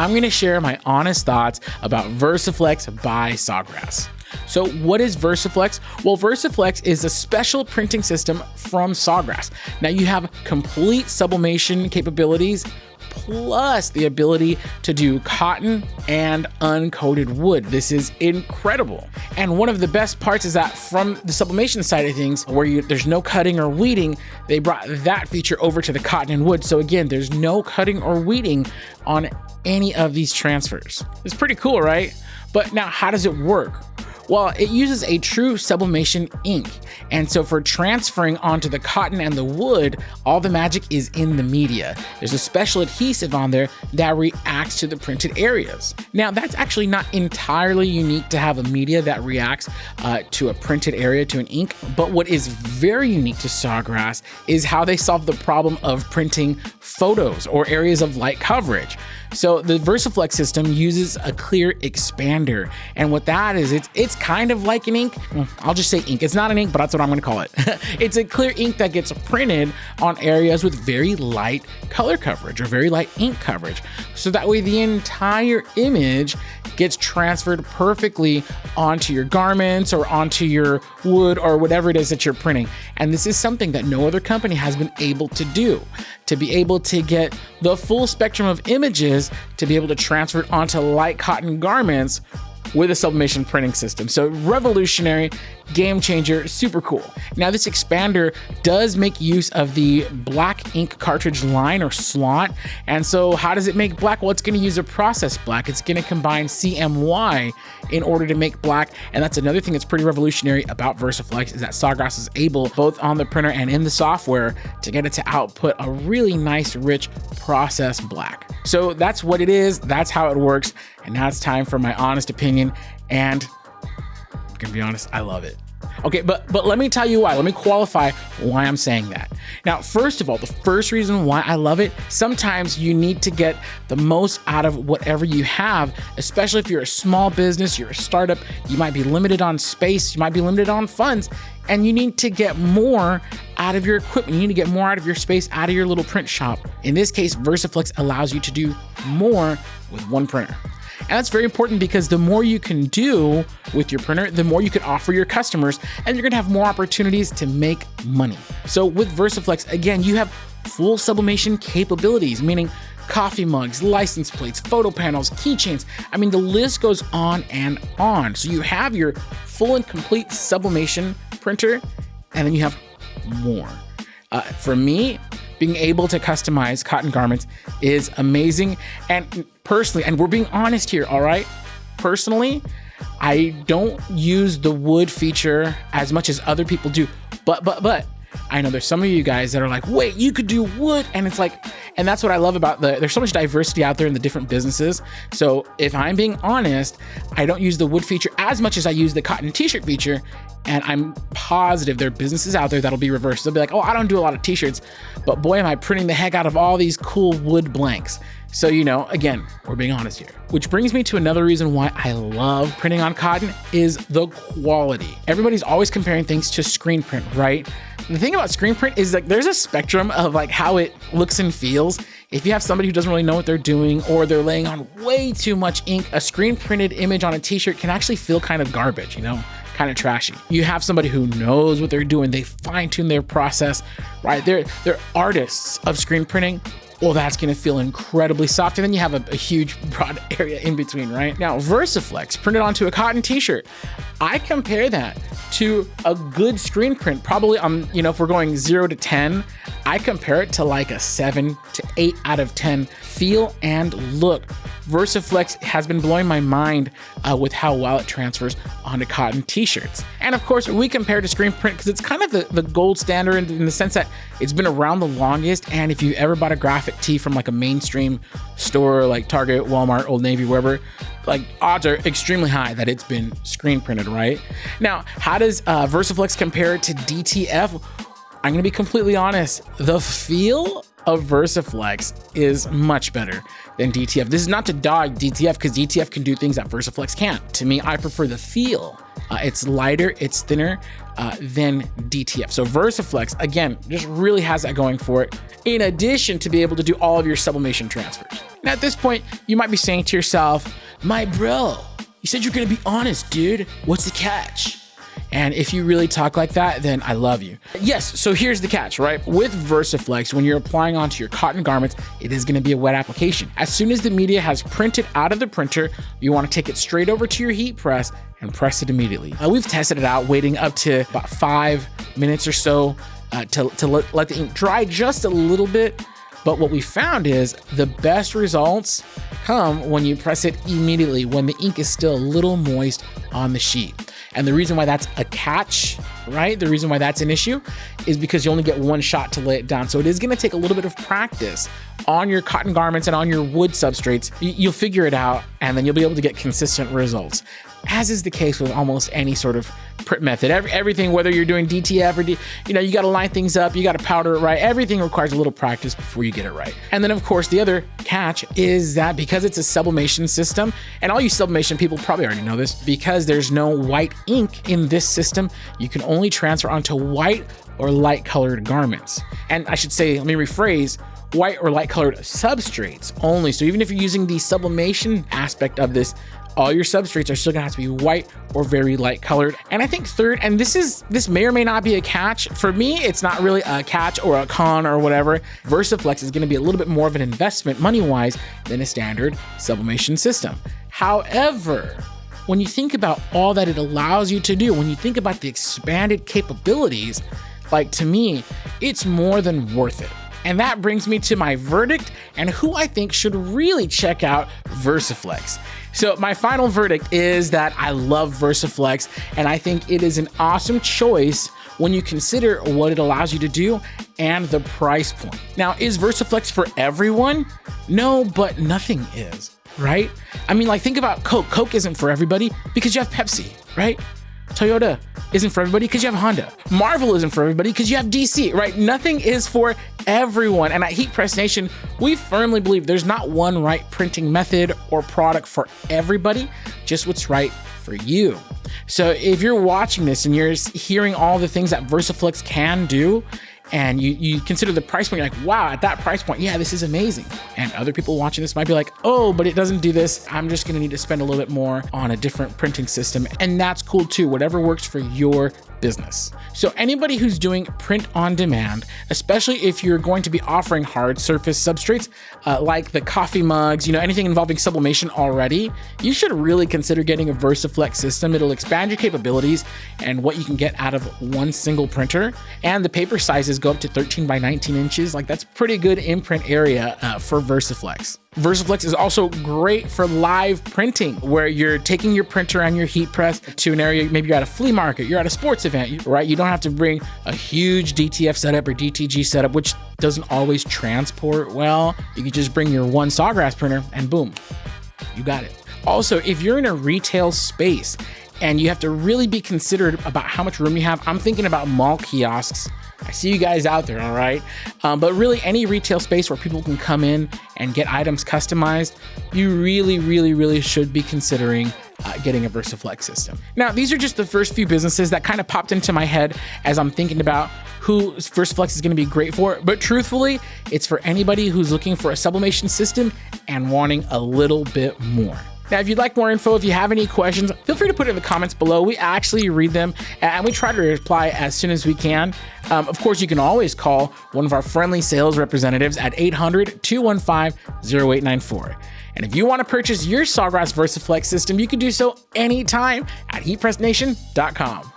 I'm gonna share my honest thoughts about Versiflex by Sawgrass. So what is Versiflex? Well, Versiflex is a special printing system from Sawgrass. Now you have complete sublimation capabilities, plus the ability to do cotton and uncoated wood. This is incredible. And one of the best parts is that from the sublimation side of things, where there's no cutting or weeding, they brought that feature over to the cotton and wood. So again, there's no cutting or weeding on any of these transfers. It's pretty cool, right? But now how does it work? Well, it uses a true sublimation ink. And so for transferring onto the cotton and the wood, all the magic is in the media. There's a special adhesive on there that reacts to the printed areas. Now, that's actually not entirely unique to have a media that reacts to a printed area, to an ink. But what is very unique to Sawgrass is how they solve the problem of printing photos or areas of light coverage. So the Versiflex system uses a clear expander. And what that is, it's kind of like an ink. Well, I'll just say ink. It's not an ink, but that's what I'm gonna call it. It's a clear ink that gets printed on areas with very light color coverage or very light ink coverage. So that way the entire image gets transferred perfectly onto your garments or onto your wood or whatever it is that you're printing. And this is something that no other company has been able to do, to be able to get the full spectrum of images to be able to transfer it onto light cotton garments with a sublimation printing system. So revolutionary, game changer, super cool. Now this expander does make use of the black ink cartridge line or slot. And so how does it make black? Well, it's gonna use a process black. It's gonna combine CMY in order to make black. And that's another thing that's pretty revolutionary about Versiflex is that Sawgrass is able, both on the printer and in the software, to get it to output a really nice, rich process black. So that's what it is. That's how it works. And now it's time for my honest opinion. And I'm gonna be honest, I love it. Okay, but let me tell you why. Let me qualify why I'm saying that. Now, first of all, the first reason why I love it, sometimes you need to get the most out of whatever you have, especially if you're a small business, you're a startup, you might be limited on space, you might be limited on funds, and you need to get more out of your equipment. You need to get more out of your space, out of your little print shop. In this case, Versiflex allows you to do more with one printer. And that's very important because the more you can do with your printer, the more you can offer your customers, and you're gonna have more opportunities to make money. So with Versiflex, again, you have full sublimation capabilities, meaning coffee mugs, license plates, photo panels, keychains. I mean, the list goes on and on. So you have your full and complete sublimation printer, and then you have more. For me, being able to customize cotton garments is amazing. And personally, and we're being honest here, all right? Personally, I don't use the wood feature as much as other people do, but I know there's some of you guys that are like, wait, you could do wood. And it's like, and that's what I love about there's so much diversity out there in the different businesses. So if I'm being honest, I don't use the wood feature as much as I use the cotton t-shirt feature. And I'm positive there are businesses out there that'll be reversed. They'll be like, oh, I don't do a lot of t-shirts, but boy, am I printing the heck out of all these cool wood blanks. So, you know, again, we're being honest here. Which brings me to another reason why I love printing on cotton is the quality. Everybody's always comparing things to screen print, right? The thing about screen print is like there's a spectrum of like how it looks and feels. If you have somebody who doesn't really know what they're doing or they're laying on way too much ink, a screen printed image on a t-shirt can actually feel kind of garbage, you know? Kind of trashy. You have somebody who knows what they're doing. They fine tune their process, right? They're artists of screen printing. Well, that's gonna feel incredibly soft. And then you have a huge broad area in between, right? Now, Versiflex printed onto a cotton t-shirt. I compare that to a good screen print, probably on, you know, if we're going 0 to 10, I compare it to like a 7 to 8 out of 10 feel and look. Versiflex has been blowing my mind with how well it transfers onto cotton t-shirts. And of course, we compare to screen print because it's kind of the gold standard in the sense that it's been around the longest. And if you ever bought a graphic tee from like a mainstream store like Target, Walmart, Old Navy, wherever, like odds are extremely high that it's been screen printed, right? Now, how does Versiflex compare to DTF? I'm gonna be completely honest. The feel of Versiflex is much better. than DTF. This is not to dog DTF because DTF can do things that Versiflex can't. To me, I prefer the feel. It's lighter, it's thinner than DTF. So Versiflex, again, just really has that going for it, in addition to be able to do all of your sublimation transfers. Now at this point, you might be saying to yourself, my bro, you said you're gonna be honest, dude. What's the catch? And if you really talk like that, then I love you. Yes, so here's the catch, right? With Versiflex, when you're applying onto your cotton garments, it is gonna be a wet application. As soon as the media has printed out of the printer, you wanna take it straight over to your heat press and press it immediately. We've tested it out, waiting up to about 5 minutes or so to let the ink dry just a little bit. But what we found is the best results come when you press it immediately, when the ink is still a little moist on the sheet. And the reason why that's a catch, right? The reason why that's an issue is because you only get one shot to lay it down. So it is gonna take a little bit of practice on your cotton garments and on your wood substrates. You'll figure it out, and then you'll be able to get consistent results, as is the case with almost any sort of print method. Everything, whether you're doing DTF or you gotta line things up, you gotta powder it right. Everything requires a little practice before you get it right. And then of course, the other catch is that because it's a sublimation system, and all you sublimation people probably already know this, because there's no white ink in this system, you can only transfer onto white or light colored garments. And I should say, let me rephrase, white or light colored substrates only. So even if you're using the sublimation aspect of this, all your substrates are still gonna have to be white or very light colored. And I think third, and this may or may not be a catch. For me, it's not really a catch or a con or whatever. Versiflex is gonna be a little bit more of an investment money-wise than a standard sublimation system. However, when you think about all that it allows you to do, when you think about the expanded capabilities, like to me, it's more than worth it. And that brings me to my verdict and who I think should really check out Versiflex. So my final verdict is that I love Versiflex, and I think it is an awesome choice when you consider what it allows you to do and the price point. Now, is Versiflex for everyone? No, but nothing is, right? I mean, like, think about Coke. Coke isn't for everybody because you have Pepsi, right? Toyota isn't for everybody because you have Honda. Marvel isn't for everybody because you have DC, right? Nothing is for everyone. And at Heat Press Nation, we firmly believe there's not one right printing method or product for everybody, just what's right for you. So if you're watching this and you're hearing all the things that Versiflex can do, and you consider the price point, you're like, wow, at that price point, yeah, this is amazing. And other people watching this might be like, oh, but it doesn't do this. I'm just gonna need to spend a little bit more on a different printing system. And that's cool too, whatever works for your business. So anybody who's doing print on demand, especially if you're going to be offering hard surface substrates like the coffee mugs, anything involving sublimation already, you should really consider getting a Versiflex system. It'll expand your capabilities and what you can get out of one single printer. And the paper sizes go up to 13 by 19 inches. Like, that's pretty good imprint area for Versiflex. Versiflex is also great for live printing, where you're taking your printer and your heat press to an area, maybe you're at a flea market, you're at a sports event, right? You don't have to bring a huge DTF setup or DTG setup, which doesn't always transport well. You can just bring your one Sawgrass printer and boom, you got it. Also, if you're in a retail space and you have to really be considerate about how much room you have, I'm thinking about mall kiosks. I see you guys out there, all right? But really any retail space where people can come in and get items customized, you really should be considering getting a Versiflex system. Now, these are just the first few businesses that kind of popped into my head as I'm thinking about who Versiflex is gonna be great for. But truthfully, it's for anybody who's looking for a sublimation system and wanting a little bit more. Now, if you'd like more info, if you have any questions, feel free to put it in the comments below. We actually read them and we try to reply as soon as we can. Of course, you can always call one of our friendly sales representatives at 800-215-0894. And if you want to purchase your Sawgrass Versiflex system, you can do so anytime at heatpressnation.com.